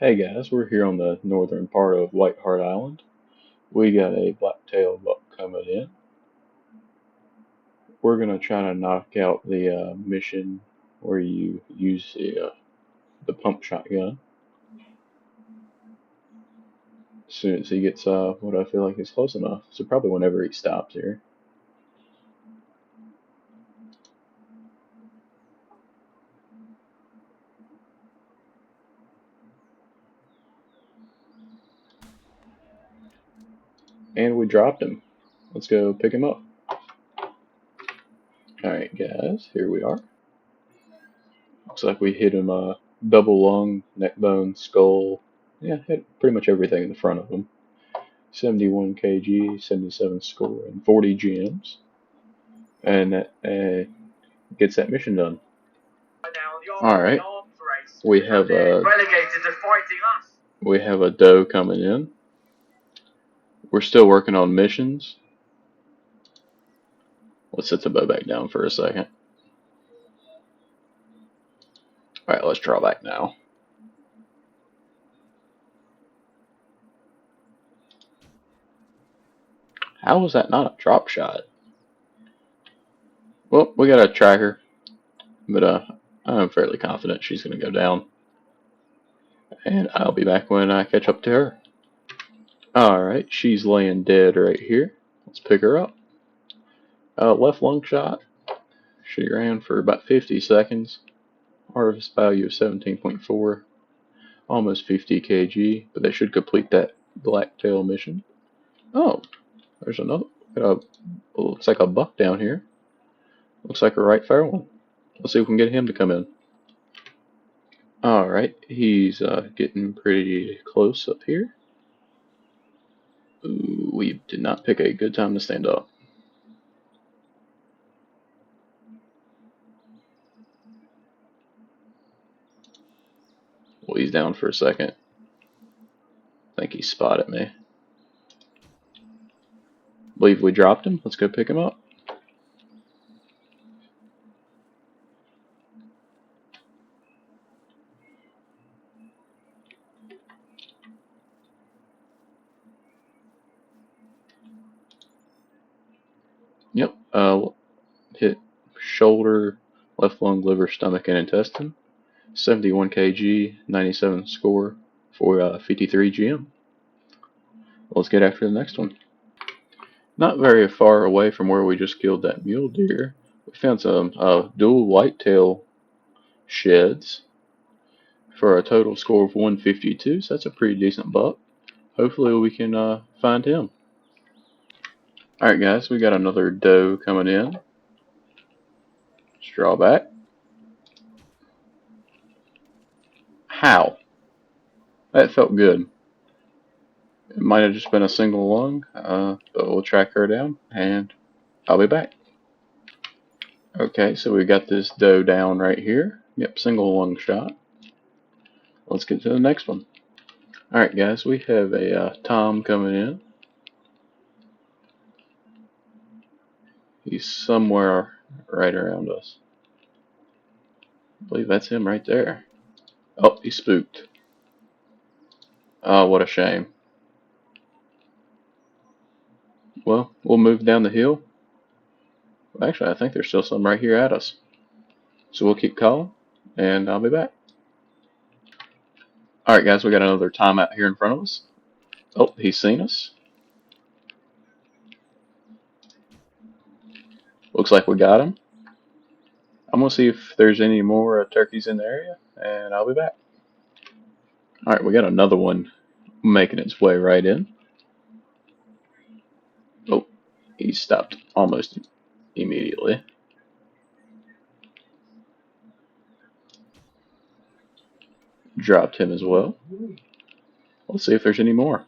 Hey guys, we're here on the northern part of Whiteheart Island. We got a black-tailed buck coming in. We're gonna try to knock out the mission where you use the pump shotgun. As soon as he gets what I feel like is close enough. So probably whenever he stops here. And we dropped him. Let's go pick him up. Alright guys, here we are. Looks like we hit him double lung, neck bone, skull. Yeah, hit pretty much everything in the front of him. 71 kg, 77 score, and 40 gems. And that gets that mission done. Alright, we have a doe coming in. We're still working on missions. Let's set the bow back down for a second. Alright, let's draw back now. How was that not a drop shot? Well, we got a tracker, but I'm fairly confident she's going to go down. And I'll be back when I catch up to her. Alright, she's laying dead right here. Let's pick her up. Left lung shot. She ran for about 50 seconds. Harvest value of 17.4. Almost 50 kg, but that should complete that blacktail mission. Oh, there's another. Looks like a buck down here. Looks like a right fair one. Let's see if we can get him to come in. Alright, he's getting pretty close up here. Ooh, we did not pick a good time to stand up. Well, he's down for a second. I think he spotted me. Believe we dropped him. Let's go pick him up. Yep. Hit shoulder, left lung, liver, stomach, and intestine. 71 kg, 97 score for 53 GM. Let's get after the next one. Not very far away from where we just killed that mule deer, we found some dual whitetail sheds for a total score of 152, so that's a pretty decent buck. Hopefully we can find him. Alright guys, we got another doe coming in. Let's draw back. How? That felt good. It might have just been a single lung, but we'll track her down and I'll be back. Okay, so we got this doe down right here. Yep, single lung shot. Let's get to the next one. Alright guys, we have a tom coming in. He's somewhere right around us. I believe that's him right there. Oh, he's spooked. Oh, what a shame. Well, we'll move down the hill. Actually, I think there's still some right here at us. So we'll keep calling, and I'll be back. Alright guys, we got another tom out here in front of us. Oh, he's seen us. Looks like we got him. I'm going to see if there's any more turkeys in the area, and I'll be back. Alright, we got another one making its way right in. Oh, he stopped almost immediately. Dropped him as well. Let's see if there's any more.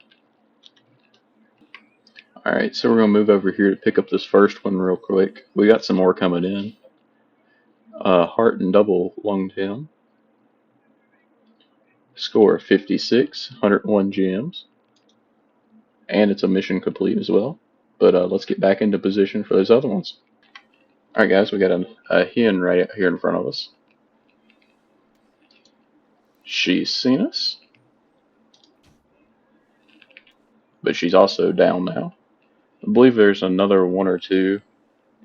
Alright, so we're going to move over here to pick up this first one real quick. We got some more coming in. Heart and double lunged him. Score of 56, 101 gems. And it's a mission complete as well. But let's get back into position for those other ones. Alright guys, we got a hen right here in front of us. She's seen us. but she's also down now. I believe there's another one or two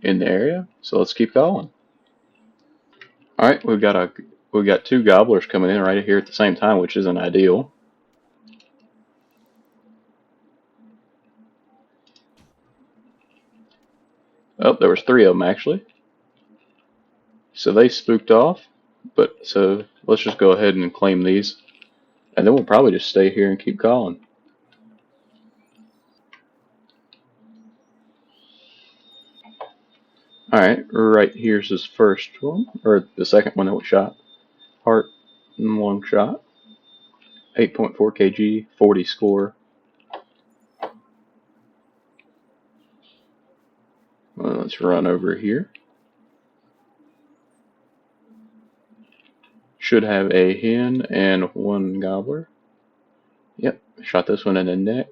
in the area, so let's keep calling. All right, we've got two gobblers coming in right here at the same time, which isn't ideal. Oh, there was three of them actually. So they spooked off, but so let's just go ahead and claim these, and then we'll probably just stay here and keep calling. All right here's his first one, or the second one that we shot. Heart and long shot, 8.4 kg, 40 score. Let's run over here. Should have a hen and one gobbler. Yep, shot this one in the neck.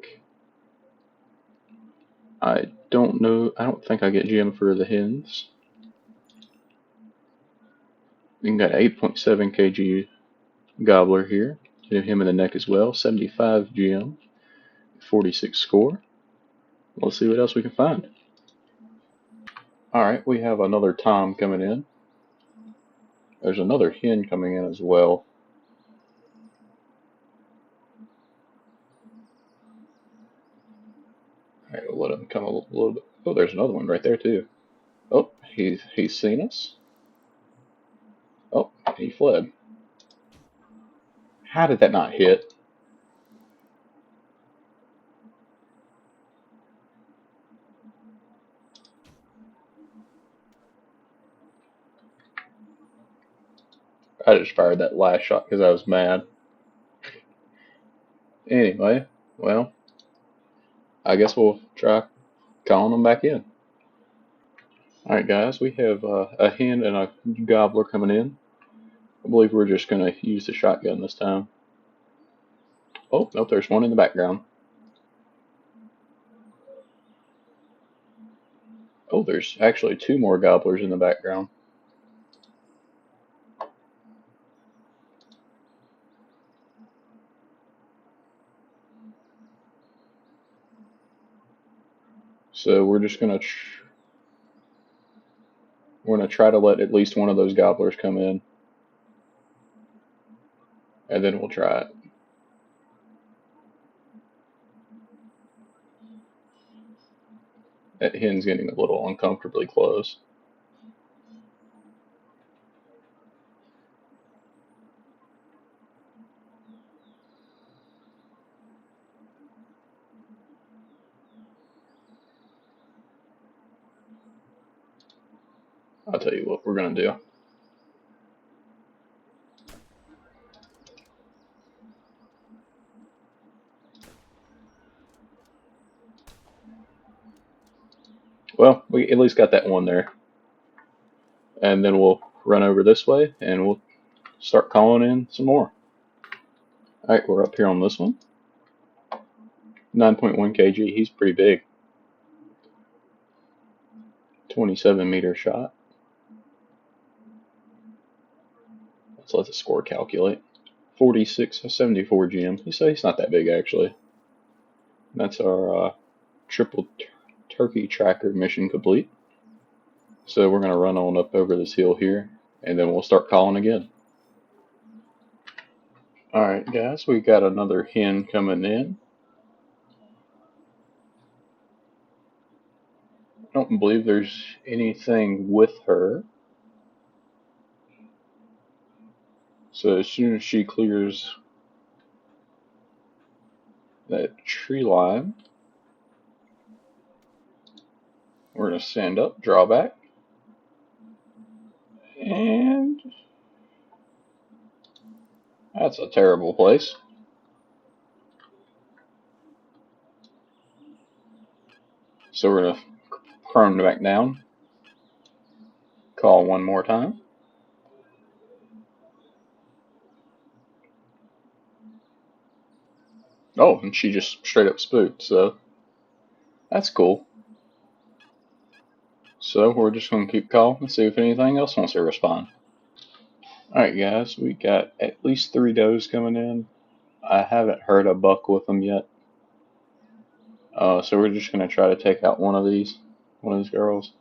I don't know, I don't think I get GM for the hens. We got 8.7 kg gobbler here. Hit him in the neck as well. 75 GM, 46 score. Let's see what else we can find. Alright, we have another Tom coming in. There's another hen coming in as well. Alright, we'll let him come a little bit. Oh, there's another one right there too. Oh, he's seen us. Oh, he fled. How did that not hit? I just fired that last shot because I was mad. Anyway, well, I guess we'll try calling them back in. Alright guys, we have a hen and a gobbler coming in. I believe we're just going to use the shotgun this time. Oh, nope, there's one in the background. Oh, there's actually two more gobblers in the background. So we're just going to try to let at least one of those gobblers come in, and then we'll try it. That hen's getting a little uncomfortably close. I'll tell you what we're going to do. Well, we at least got that one there. And then we'll run over this way and we'll start calling in some more. Alright, we're up here on this one. 9.1 kg, he's pretty big. 27-meter shot. Let's let the score calculate. 46, 74 GM. So he's not that big actually. That's our triple turkey tracker mission complete. So we're going to run on up over this hill here, and then we'll start calling again. Alright guys, we got another hen coming in. I don't believe there's anything with her. So as soon as she clears that tree line, we're going to stand up, draw back, and that's a terrible place. So we're going to prone back down, call one more time. Oh, and she just straight up spooked, so that's cool. So we're just going to keep calling and see if anything else wants to respond. Alright guys, we got at least 3 does coming in. I haven't heard a buck with them yet. So we're just gonna try to take out one of these girls,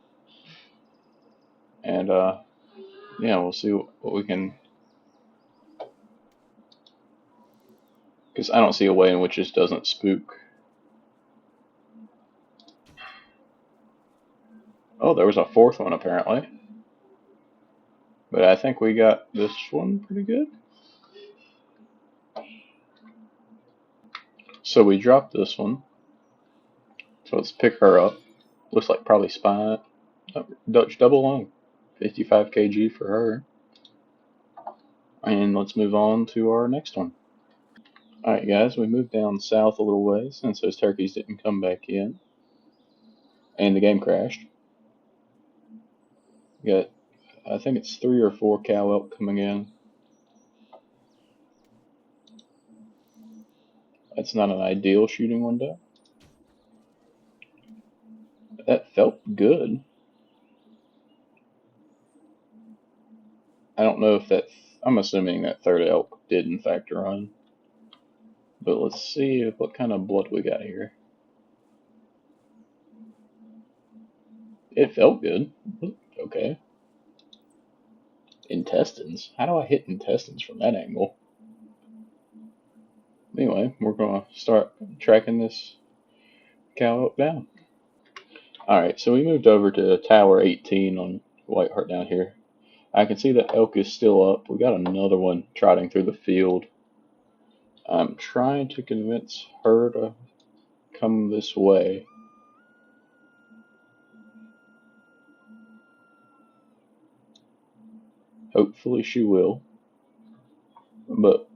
and yeah, we'll see what we can. Because I don't see a way in which this doesn't spook. Oh, there was a fourth one apparently, but I think we got this one pretty good. So we dropped this one. So let's pick her up. Looks like probably spine. Dutch double lung. 55 kg for her. And let's move on to our next one. Alright guys, we moved down south a little ways since those turkeys didn't come back in. And the game crashed. We got, I think it's 3 or 4 cow elk coming in. That's not an ideal shooting window. That felt good. I don't know if I'm assuming that third elk did in fact run. But let's see what kind of blood we got here. It felt good. Okay. Intestines? How do I hit intestines from that angle? Anyway, we're going to start tracking this cow up down. Alright, so we moved over to Tower 18 on Whiteheart down here. I can see that elk is still up. We got another one trotting through the field. I'm trying to convince her to come this way. Hopefully she will. But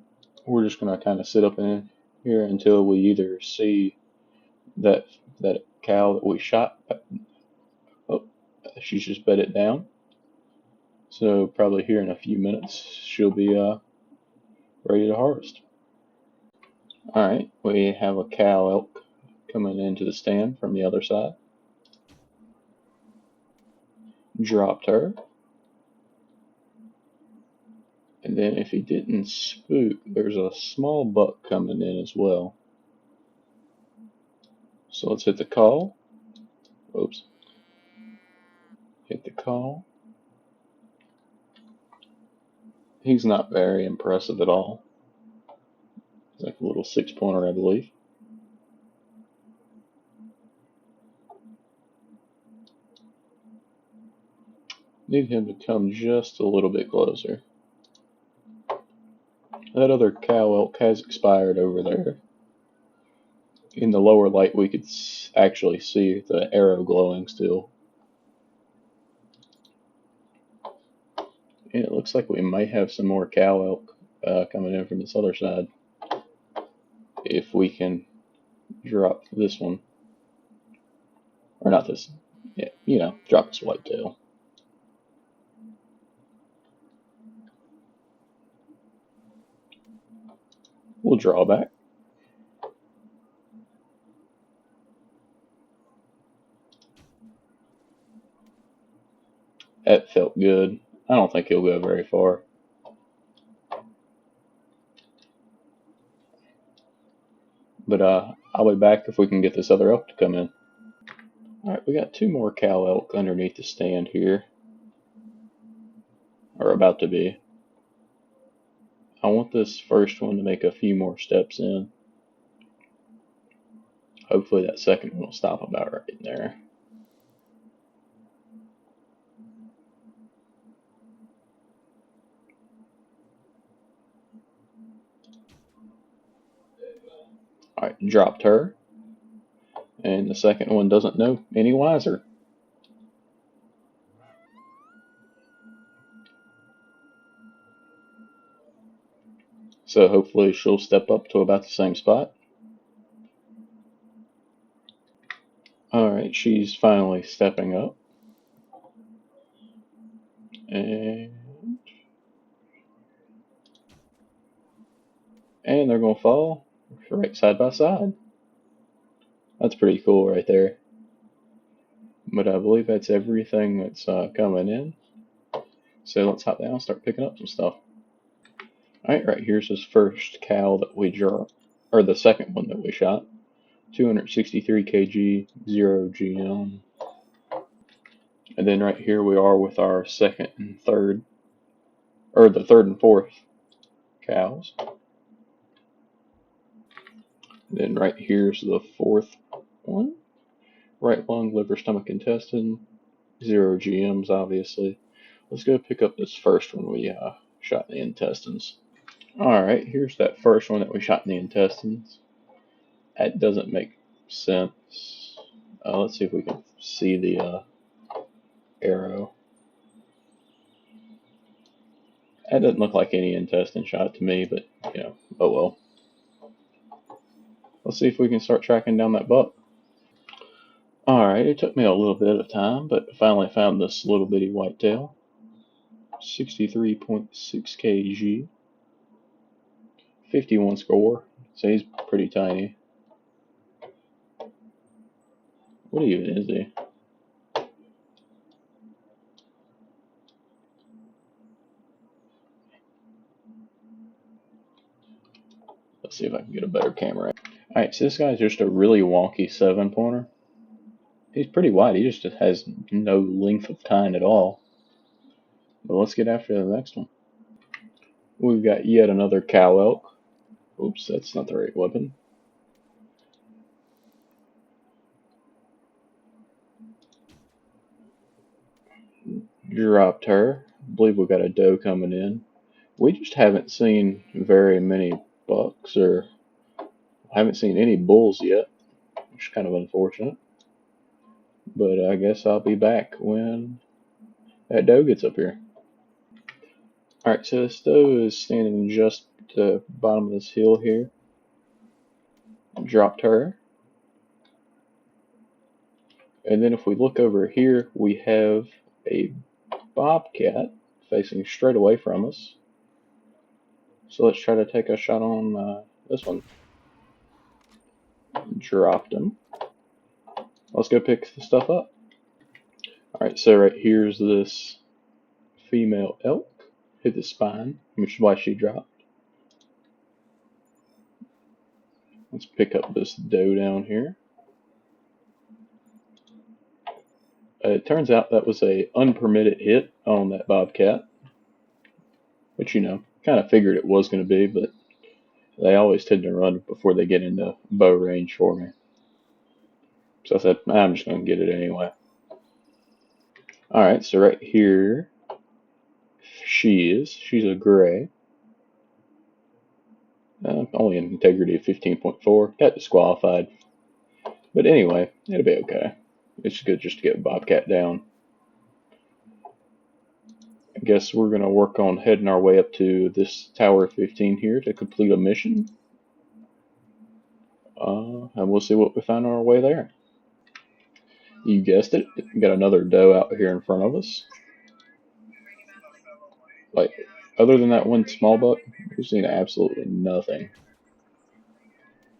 we're just going to kind of sit up in here until we either see that cow that we shot. Oh, she's just bedded down. So probably here in a few minutes she'll be ready to harvest. Alright, we have a cow elk coming into the stand from the other side. Dropped her. And then if he didn't spook, there's a small buck coming in as well. So let's hit the call. Oops. Hit the call. He's not very impressive at all. He's like a little 6-pointer, I believe. Need him to come just a little bit closer. That other cow elk has expired over there. In the lower light we could actually see the arrow glowing still. And it looks like we might have some more cow elk coming in from this other side. If we can drop this one. Or not this. Yeah, you know, drop this whitetail. We'll draw back. That felt good. I don't think he'll go very far. But I'll be back if we can get this other elk to come in. Alright, we got 2 more cow elk underneath the stand here. Or about to be. I want this first one to make a few more steps in. Hopefully that second one will stop about right in there. Alright, dropped her. And the second one doesn't know any wiser. So hopefully she'll step up to about the same spot. Alright, she's finally stepping up. And they're going to fall right side by side. That's pretty cool right there. But I believe that's everything that's coming in. So let's hop down and start picking up some stuff. Alright, right here's this first cow that we drew, or the second one that we shot. 263 kg, 0 GM. And then right here we are with our second and third, or the third and fourth cows. And then right here's the fourth one. Right lung, liver, stomach, intestine. 0 GMs, obviously. Let's go pick up this first one we shot in the intestines. Alright, here's that first one that we shot in the intestines. That doesn't make sense. Let's see if we can see the arrow. That doesn't look like any intestine shot to me, but, you know, oh well. Let's see if we can start tracking down that buck. Alright, it took me a little bit of time, but finally found this little bitty whitetail. 63.6 kg. 51 score, so he's pretty tiny. What even is he? Let's see if I can get a better camera. Alright, so this guy's just a really wonky 7-pointer. He's pretty wide, he just has no length of tine at all. But let's get after the next one. We've got yet another cow elk. Oops, that's not the right weapon. Dropped her. I believe we've got a doe coming in. We just haven't seen very many bucks, or haven't seen any bulls yet, which is kind of unfortunate. But I guess I'll be back when that doe gets up here. Alright, so this doe is standing just at the bottom of this hill here. Dropped her. And then if we look over here, we have a bobcat facing straight away from us. So let's try to take a shot on this one. Dropped him. Let's go pick the stuff up. Alright, so right here's this female elk. Hit the spine, which is why she dropped. Let's pick up this doe down here. It turns out that was a unpermitted hit on that bobcat, which, you know, kind of figured it was going to be, but they always tend to run before they get into bow range for me. So I said, I'm just going to get it anyway. Alright, so right here, she's a gray. Only an integrity of 15.4, got disqualified. But anyway, it'll be okay. It's good just to get bobcat down. I guess we're going to work on heading our way up to this Tower 15 here to complete a mission. And we'll see what we find on our way there. You guessed it, we got another doe out here in front of us. Like, other than that one small buck, we've seen absolutely nothing.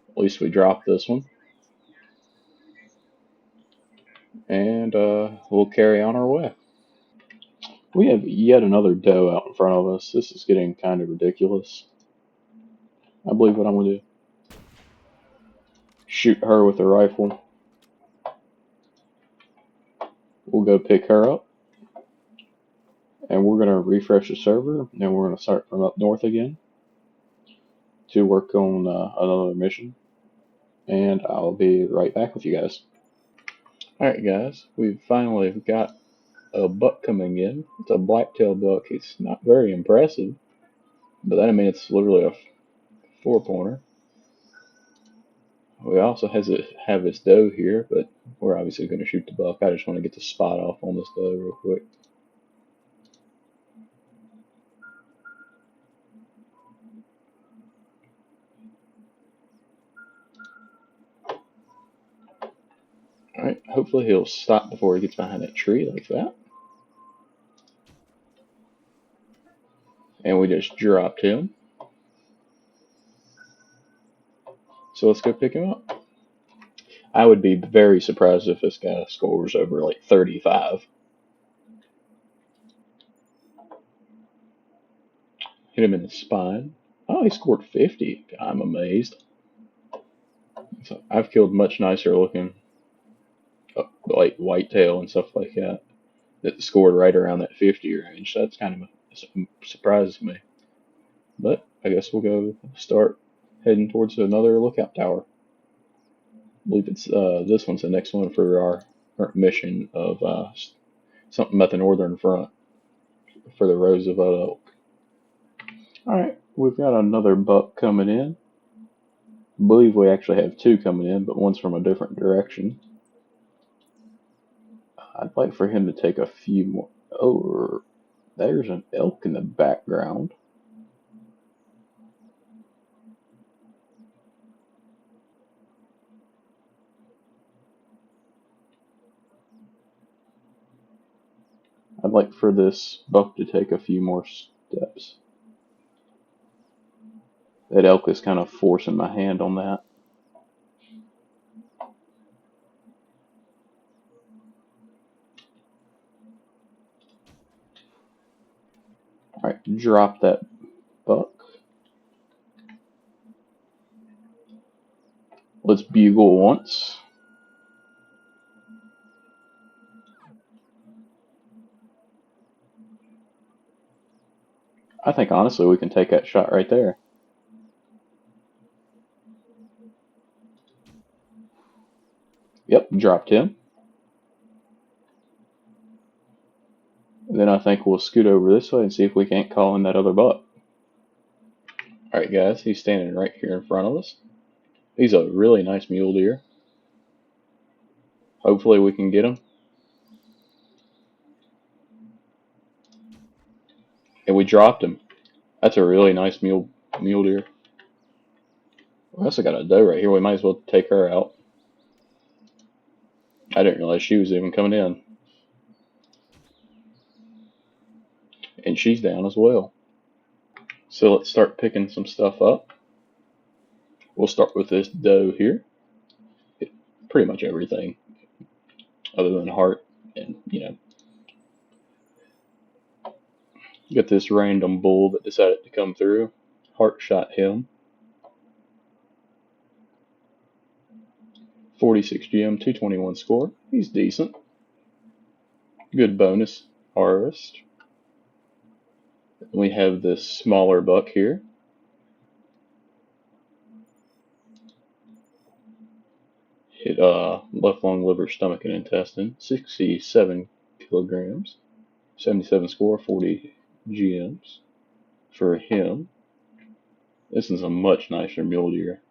At least we dropped this one. And we'll carry on our way. We have yet another doe out in front of us. This is getting kind of ridiculous. I believe what I'm going to do. Shoot her with a rifle. We'll go pick her up. And we're going to refresh the server. And we're going to start from up north again to work on another mission. And I'll be right back with you guys. Alright guys, we've finally got a buck coming in. It's a blacktail buck. It's not very impressive, but that, I mean, it's literally a 4-pointer. We also have this doe here, but we're obviously going to shoot the buck. I just want to get the spot off on this doe real quick. Alright, hopefully he'll stop before he gets behind that tree like that. And we just dropped him. So let's go pick him up. I would be very surprised if this guy scores over like 35. Hit him in the spine. Oh, he scored 50. I'm amazed. So I've killed much nicer looking, like whitetail and stuff like that, that scored right around that 50 range. So that's kind of surprises me. But I guess we'll go start heading towards another lookout tower. I believe it's this one's the next one for our current mission of something about the northern front for the Roosevelt elk. All right, we've got another buck coming in. I believe we actually have two coming in, but one's from a different direction. I'd like for him to take a few more. Oh, there's an elk in the background. I'd like for this buck to take a few more steps. That elk is kind of forcing my hand on that. Alright, drop that buck. Let's bugle once. I think honestly we can take that shot right there. Yep, dropped him. And then I think we'll scoot over this way and see if we can't call in that other buck. Alright guys, he's standing right here in front of us. He's a really nice mule deer. Hopefully we can get him. And we dropped him. That's a really nice mule deer. We also got a doe right here. We might as well take her out. I didn't realize she was even coming in. And she's down as well. So let's start picking some stuff up. We'll start with this doe here. Pretty much everything other than heart, and get this random bull that decided to come through. Heart shot him. 46 GM, 221 score. He's decent. Good bonus harvest. We have this smaller buck here. Hit left lung, liver, stomach, and intestine. 67 kilograms. 77 score, 40 GMs for him. This is a much nicer mule deer.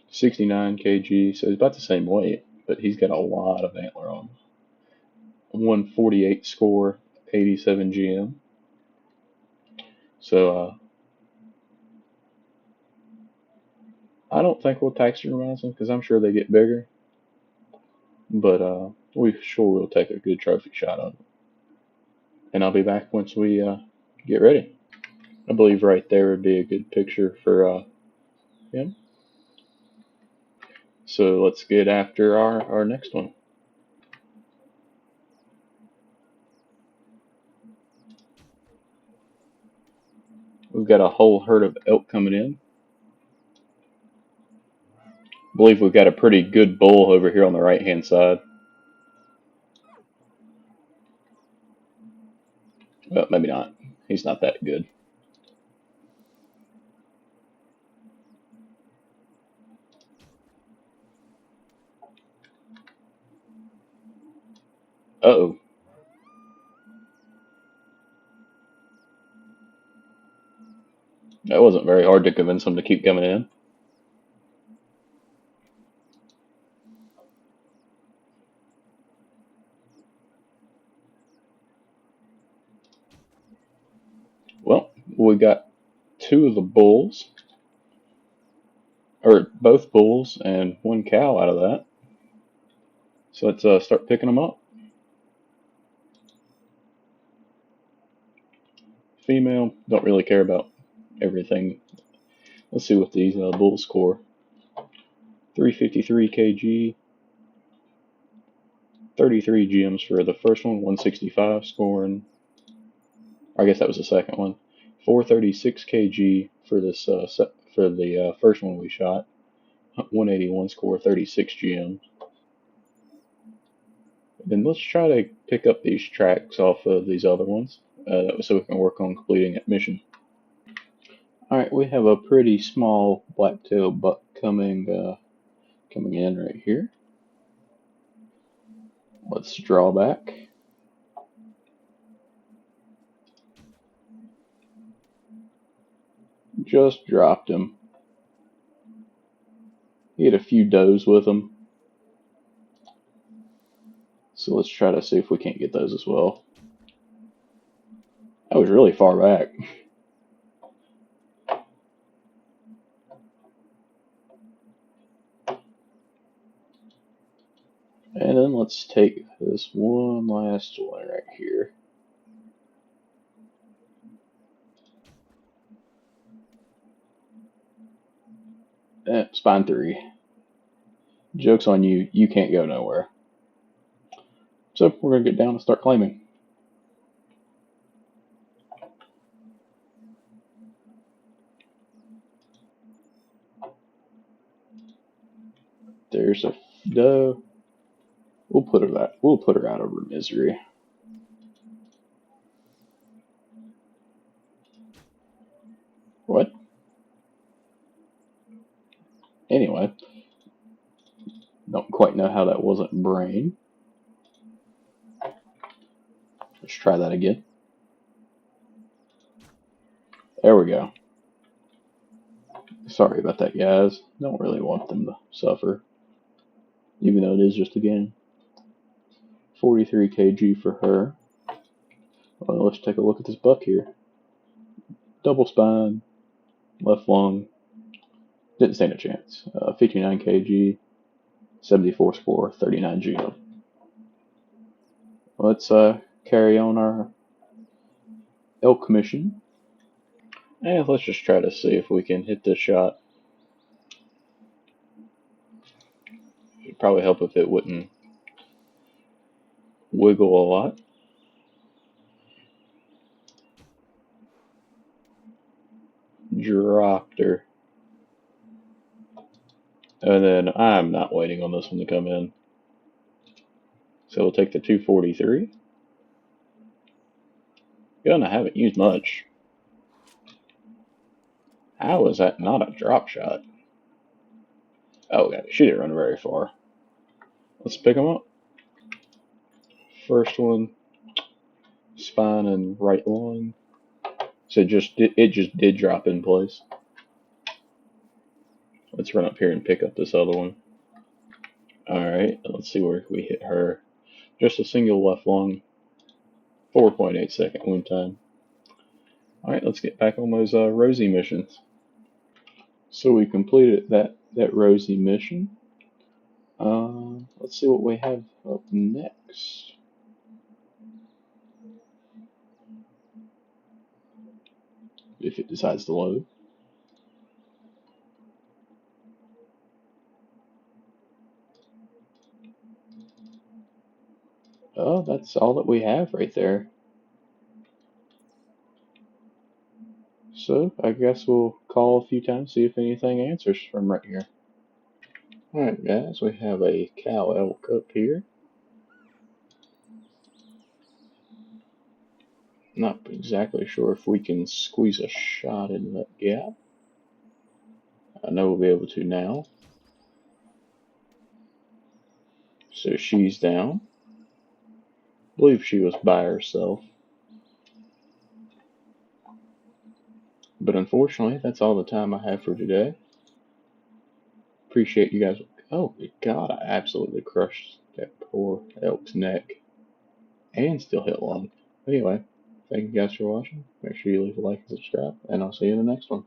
69 kg, so he's about the same weight, but he's got a lot of antler on him. 148 score, 87 GM. So I don't think we'll taxidermize them because I'm sure they get bigger, but we sure will take a good trophy shot on them. And I'll be back once we get ready. I believe right there would be a good picture for him. So let's get after our next one. We've got a whole herd of elk coming in. I believe we've got a pretty good bull over here on the right hand side. Well, maybe not. He's not that good. Uh-oh. That wasn't very hard to convince him to keep coming in. Well, we got two of the bulls, or both bulls and one cow out of that. So let's start picking them up. Female, don't really care about everything. Let's see what these bulls score. 353 kg, 33 GMs for the first one, 165 scoring. I guess that was the second one. 436 kg for this for the first one we shot. 181 score, 36 GM. Then let's try to pick up these tracks off of these other ones, so we can work on completing that mission. Alright, we have a pretty small black-tailed buck coming in right here. Let's draw back. Just dropped him. He had a few does with him. So let's try to see if we can't get those as well. That was really far back. And then let's take this one last one right here. Spine 3. Joke's on you, you can't go nowhere. So we're going to get down and start claiming. There's a doe. We'll put her out of her misery. What? Anyway, don't quite know how that wasn't brain. Let's try that again. There we go. Sorry about that, guys. Don't really want them to suffer, even though it is just a game. 43 kg for her. Well, let's take a look at this buck here. Double spine, left lung. Didn't stand a chance. 59 kg, 74 score, 39 GM. Let's carry on our elk mission. And let's just try to see if we can hit this shot. It'd probably help if it wouldn't wiggle a lot. Dropped her. And then I'm not waiting on this one to come in. So we'll take the 243. Gun I haven't used much. How is that not a drop shot? Oh, okay. She didn't run very far. Let's pick them up. First one, spine and right lung. So it just did drop in place. Let's run up here and pick up this other one. Alright, let's see where we hit her. Just a single left lung. 4.8 second wound time. Alright, let's get back on those Rosie missions. So we completed that Rosie mission. Let's see what we have up next. If it decides to load. Oh, that's all that we have right there. So, I guess we'll call a few times, see if anything answers from right here. Alright guys, we have a cow elk up here. Not exactly sure if we can squeeze a shot in that gap. I know we'll be able to now. So she's down. I believe she was by herself. But unfortunately, that's all the time I have for today. Appreciate you guys. Oh God, I absolutely crushed that poor elk's neck. And still hit lung. Anyway, thank you guys for watching. Make sure you leave a like and subscribe, and I'll see you in the next one.